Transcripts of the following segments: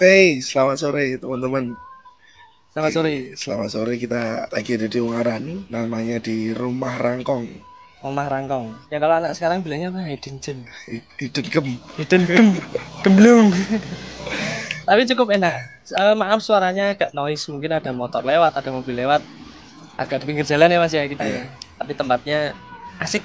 Hey, selamat sore teman-teman. Selamat sore, Selamat sore, kita lagi ada di Ungaran, namanya di Rumah Rangkong. Omah Rangkong. Ya kalau anak sekarang bilangnya apa? Hidden gem. Hidden Gem. Hidden gem. Gemblung. Tapi cukup enak. Maaf suaranya agak noise, mungkin ada motor lewat, ada mobil lewat. Agak di pinggir jalan ya Mas ya kita ya. Iya. Tapi tempatnya asik,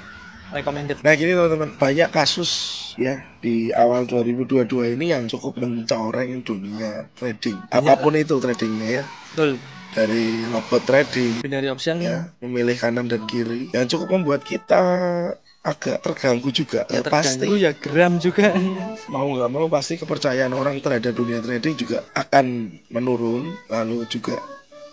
recommended. Nah gini teman-teman, banyak kasus ya di awal 2022 ini yang cukup mencoreng dunia trading. Banyak Apapun itu tradingnya ya, Betul. dari robot trading Binary option. ya, memilih kanan dan kiri, yang cukup membuat kita agak terganggu juga. Ya Pasti terganggu ya geram juga. mau nggak mau pasti kepercayaan orang terhadap dunia trading juga akan menurun. Lalu juga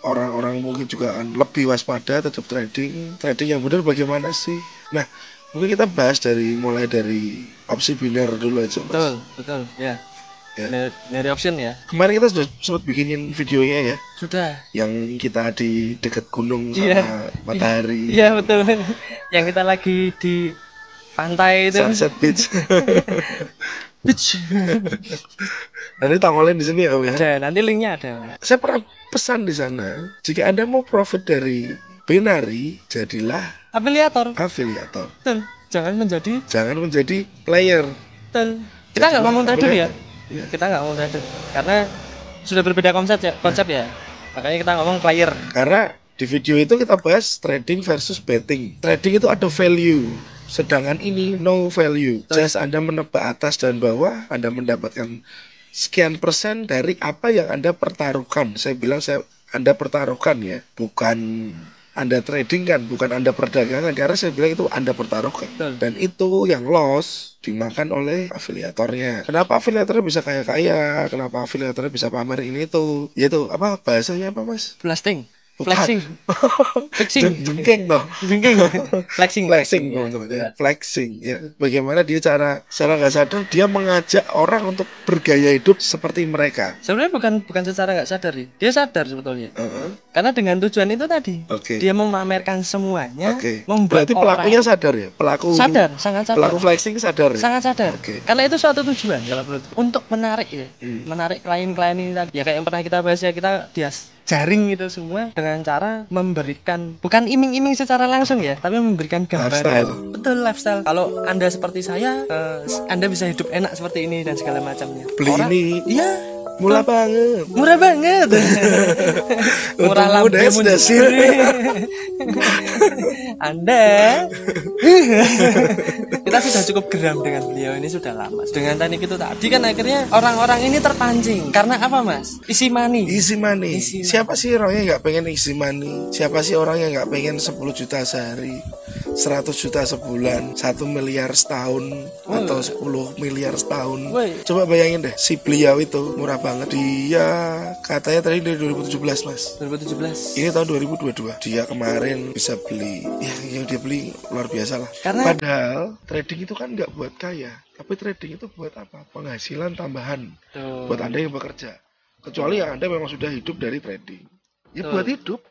orang-orang mungkin juga akan lebih waspada terhadap trading yang benar bagaimana sih. Nah mungkin kita bahas mulai dari opsi biner dulu aja Mas. Betul ya. Ya. Binary option ya. Kemarin kita sudah sempat bikinin videonya ya, Sudah. yang kita di dekat gunung Iya. sama matahari, Iya betul. Yang kita lagi di pantai itu. Sunset Beach. Beach. Nanti tangolin di sini ya Om ya. Ada, nanti linknya ada. Saya pernah pesan di sana, jika Anda mau profit dari binary, jadilah Afiliator. afiliator. Betul. Jangan menjadi player. Betul. Kita nggak ngomong trader ya. Iya. Kita nggak ngomong trader karena sudah berbeda konsep ya. Makanya kita ngomong player. Karena di video itu kita bahas trading versus betting. Trading itu ada value, sedangkan ini no value. Just Anda menebak atas dan bawah, Anda mendapatkan sekian persen dari apa yang Anda pertaruhkan. Saya bilang Anda pertaruhkan ya, bukan Anda trading kan, bukan Anda perdagangan, karena saya bilang itu Anda pertaruhkan. Betul. Dan itu yang loss dimakan oleh afiliatornya. Kenapa afiliatornya bisa kaya-kaya? Kenapa afiliatornya bisa pamer ini itu? Yaitu apa bahasanya apa Mas? Blasting. Bukan. Flexing. Flexing. Jengking dong. Jengking. Flexing. Flexing teman-teman ya. Flexing ya. Bagaimana dia secara nggak sadar dia mengajak orang untuk bergaya hidup seperti mereka. Sebenarnya bukan secara nggak sadar sih. Dia sadar sebetulnya. Karena dengan tujuan itu tadi. Oke. Dia memamerkan semuanya. Oke. Membuat Berarti pelakunya sadar ya? sadar, sangat sadar. Pelaku flexing sadar ya? Sangat sadar. Oke. Karena itu suatu tujuan kalau menurut untuk menarik ya. Menarik klien-klien ini tadi. Ya kayak yang pernah kita bahas ya, kita jaring itu semua dengan cara memberikan bukan iming-iming secara langsung ya, tapi memberikan gambaran. Lifestyle. Betul, lifestyle. Kalau Anda seperti saya, Anda bisa hidup enak seperti ini dan segala macamnya. Beli ini. Iya. Murah banget. Murah banget. Murah lambe Anda. Kita sudah cukup geram dengan beliau ini sudah lama. Dengan teknik itu tadi kan akhirnya orang-orang ini terpancing. Karena apa Mas? Isi money. Easy money. Siapa sih orang yang nggak pengen easy money? Siapa sih orang yang nggak pengen 10 juta sehari, 100 juta sebulan, 1 miliar setahun, atau 10 miliar setahun? Coba bayangin deh, si beliau itu murah banget. Dia katanya tadi dari 2017 Mas. 2017. Ini tahun 2022. Dia kemarin bisa beli, ya yang dia beli luar biasa lah. Karena Padahal trading itu kan nggak buat kaya, tapi trading itu buat apa? Penghasilan tambahan buat Anda yang bekerja. Kecuali yang Anda memang sudah hidup dari trading. Ya buat hidup.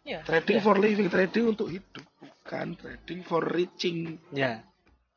ya, Trading for living, trading untuk hidup, bukan trading for reaching. ya.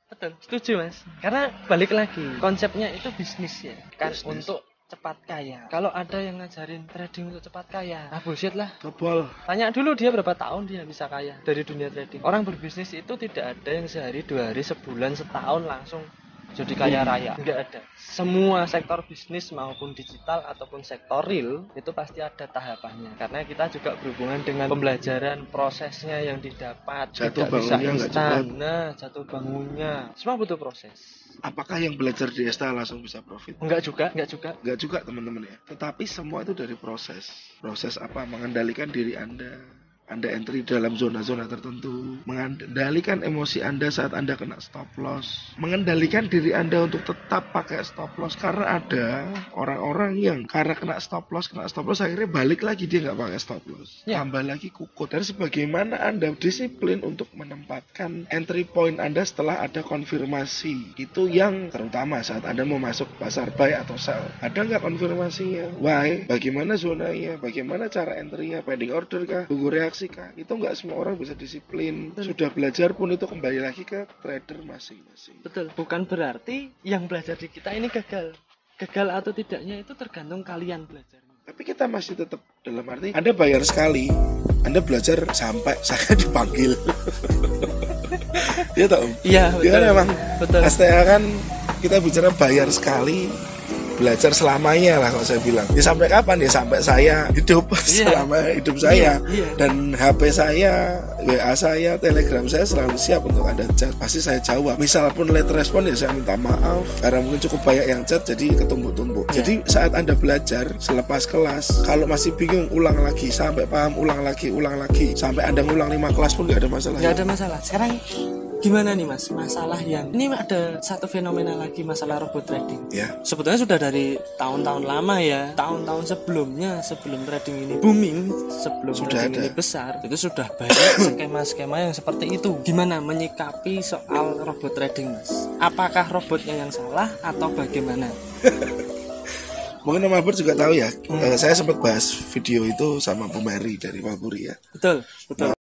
Betul, setuju Mas. Karena balik lagi, konsepnya itu bisnis ya, kan untuk cepat kaya. Kalau ada yang ngajarin trading untuk cepat kaya, bullshit lah. Kebal. Tanya dulu dia berapa tahun dia bisa kaya dari dunia trading. Orang berbisnis itu tidak ada yang sehari, 2 hari, sebulan, setahun langsung jadi kaya raya. Enggak ada. Semua sektor bisnis maupun digital ataupun sektor real itu pasti ada tahapannya. Karena kita juga berhubungan dengan pembelajaran prosesnya yang didapat. Jatuh Tidak bisa bangunnya nggak cepat. instan. Nah, jatuh bangunnya. Semua butuh proses. Apakah yang belajar di STA langsung bisa profit? Enggak juga. Enggak juga teman-teman ya. Tetapi semua itu dari proses. Proses apa? Mengendalikan diri Anda entry dalam zona-zona tertentu, mengendalikan emosi Anda saat Anda kena stop loss, mengendalikan diri Anda untuk tetap pakai stop loss. Karena ada orang-orang yang karena kena stop loss akhirnya balik lagi dia nggak pakai stop loss, tambah lagi kukut. Dan sebagaimana Anda disiplin untuk menempatkan entry point Anda setelah ada konfirmasi, itu yang terutama saat Anda mau masuk pasar buy atau sell, ada nggak konfirmasinya? Why? Bagaimana zonanya? Bagaimana cara entry-nya? Pending order kah? Tunggu reaksi kah? Itu nggak semua orang bisa disiplin. Sudah belajar pun itu kembali lagi ke trader masing-masing. Betul. Bukan berarti yang belajar di kita ini gagal. gagal atau tidaknya itu tergantung kalian belajar. Tapi kita masih tetap dalam arti Anda bayar sekali, Anda belajar sampai saya dipanggil. Iya toh? Iya, Dia kan memang betul. STA kan kita bicara bayar sekali, belajar selamanya lah kalau saya bilang. Ya sampai kapan? Ya sampai saya hidup, selama hidup saya. Dan HP saya, WA saya, Telegram saya selalu siap untuk ada chat. Pasti saya jawab. Misal pun late respon ya saya minta maaf karena mungkin cukup banyak yang chat jadi ketumbuk-tumbuk. Jadi saat Anda belajar selepas kelas, kalau masih bingung ulang lagi sampai paham, ulang lagi sampai Anda ngulang 5 kelas pun nggak ada masalah. Nggak ada masalah. Sekarang gimana nih Mas, masalah yang ini ada satu fenomena lagi, masalah robot trading. Ya. Sebetulnya sudah dari tahun-tahun lama ya, tahun-tahun sebelumnya, sebelum trading ini booming, sebelum Sudah trading ada. ini besar, itu sudah banyak skema-skema yang seperti itu. Gimana menyikapi soal robot trading Mas? Apakah robotnya yang salah atau bagaimana? Mungkin Om Albert juga tahu ya, saya sempat bahas video itu sama Bu Mary dari Papuri ya. Betul, betul.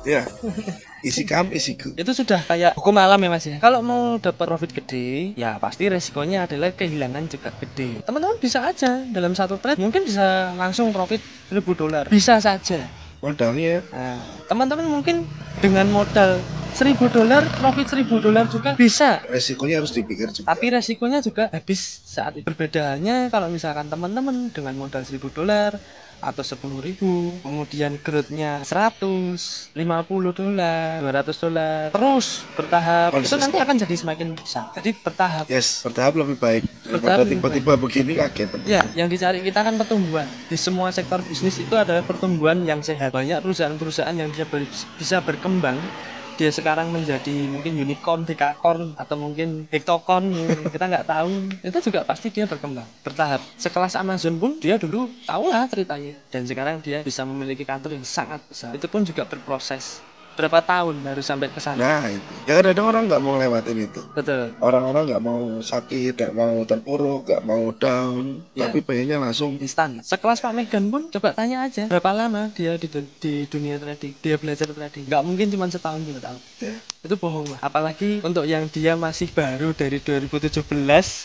Ya, isi kam, isi ku. Itu sudah kayak hukum alam ya Mas ya. Kalau mau dapat profit gede, ya pasti resikonya adalah kehilangan juga gede. Teman-teman bisa aja dalam satu trade mungkin bisa langsung profit $1.000. Bisa saja. Modalnya Nah, teman-teman mungkin dengan modal $1.000 profit $1.000 juga bisa. resikonya harus dipikir juga. Tapi resikonya juga habis saat itu. Perbedaannya kalau misalkan teman-teman dengan modal $1.000 atau 10.000, kemudian growth-nya $100, $50, $200, terus bertahap, itu nanti akan jadi semakin besar. Jadi bertahap. Yes, bertahap lebih baik Bertahap daripada lebih tiba-tiba begini kaget. Ya, yang dicari kita kan pertumbuhan. Di semua sektor bisnis itu adalah pertumbuhan yang sehat. Banyak perusahaan-perusahaan yang bisa berkembang. Dia sekarang menjadi mungkin unicorn, dekakorn, atau mungkin hektokorn, kita nggak tahu. Itu juga pasti dia berkembang, bertahap. Sekelas Amazon pun dia dulu tahu lah ceritanya. Dan sekarang dia bisa memiliki kantor yang sangat besar. Itu pun juga berproses. berapa tahun baru sampai ke sana. Nah itu, ya kadang orang nggak mau lewatin itu. Betul. Orang-orang nggak mau sakit, nggak mau terpuruk, nggak mau down, Ya. tapi pengennya langsung Instan. Sekelas Pak Megan pun coba tanya aja berapa lama dia di dunia trading, dia belajar trading. Nggak mungkin cuma setahun 2 tahun. ya. Itu bohong lah. Apalagi untuk yang dia masih baru dari 2017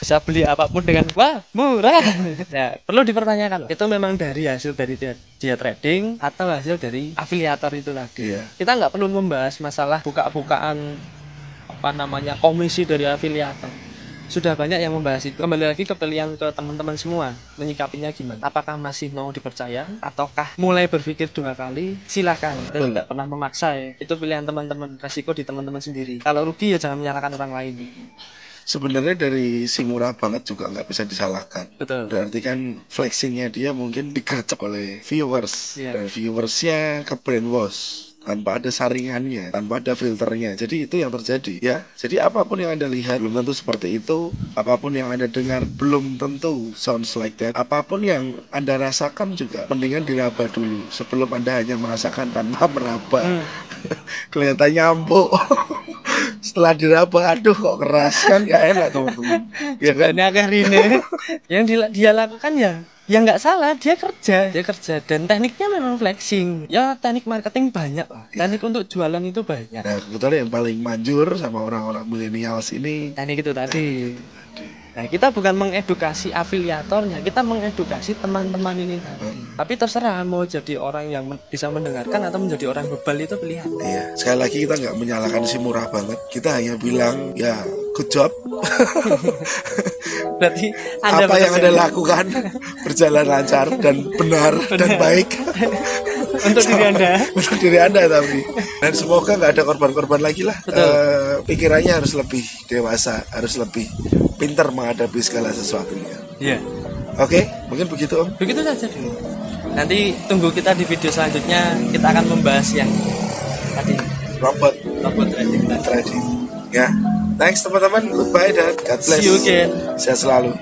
bisa beli apapun dengan wah murah. Ya perlu dipertanyakan. Itu memang dari hasil dari dia trading atau hasil dari afiliator itu tadi. Iya. Kita nggak perlu membahas masalah buka-bukaan apa namanya komisi dari afiliator. Sudah banyak yang membahas itu. Kembali lagi ke pilihan ke teman-teman semua, menyikapinya gimana. Apakah masih mau dipercaya ataukah mulai berpikir 2 kali? Silakan. Kita tidak pernah memaksa ya. Itu pilihan teman-teman, resiko di teman-teman sendiri. Kalau rugi ya jangan menyalahkan orang lain. Sebenarnya dari si murah banget juga nggak bisa disalahkan. Betul. Berarti kan flexingnya dia mungkin digercep oleh viewers. Iya. Dan viewersnya ke brainwash tanpa ada saringannya, tanpa ada filternya. Jadi itu yang terjadi ya. Jadi apapun yang Anda lihat belum tentu seperti itu. Apapun yang Anda dengar belum tentu sounds like that. Apapun yang Anda rasakan juga mendingan diraba dulu sebelum Anda hanya merasakan tanpa meraba. Kelihatannya empuk. Setelah diraba, aduh kok keras kan, gak enak teman-teman. Ya kan? Ini akhir ini yang dia lakukan ya nggak salah, dia kerja dan tekniknya memang flexing. Ya teknik marketing banyak lah, teknik untuk jualan itu banyak. Nah kebetulan yang paling manjur sama orang-orang milenials ini Teknik itu tadi. Nah kita bukan mengedukasi afiliatornya, kita mengedukasi teman-teman ini tadi. Tapi terserah mau jadi orang yang bisa mendengarkan atau menjadi orang bebal itu pilihan. Iya, sekali lagi kita nggak menyalahkan si murah banget. Kita hanya bilang ya good job. Berarti Anda apa yang Anda lakukan berjalan lancar dan benar dan baik untuk diri Anda. Untuk diri Anda tapi. Dan semoga nggak ada korban-korban lagi lah. Pikirannya harus lebih dewasa, harus lebih pintar menghadapi segala sesuatunya. Iya. Oke, mungkin begitu Om. Begitu saja dulu. Nanti tunggu kita di video selanjutnya, kita akan membahas yang tadi Robot trading. Ya. Thanks teman-teman. Goodbye dan God bless. See you again. Sehat selalu.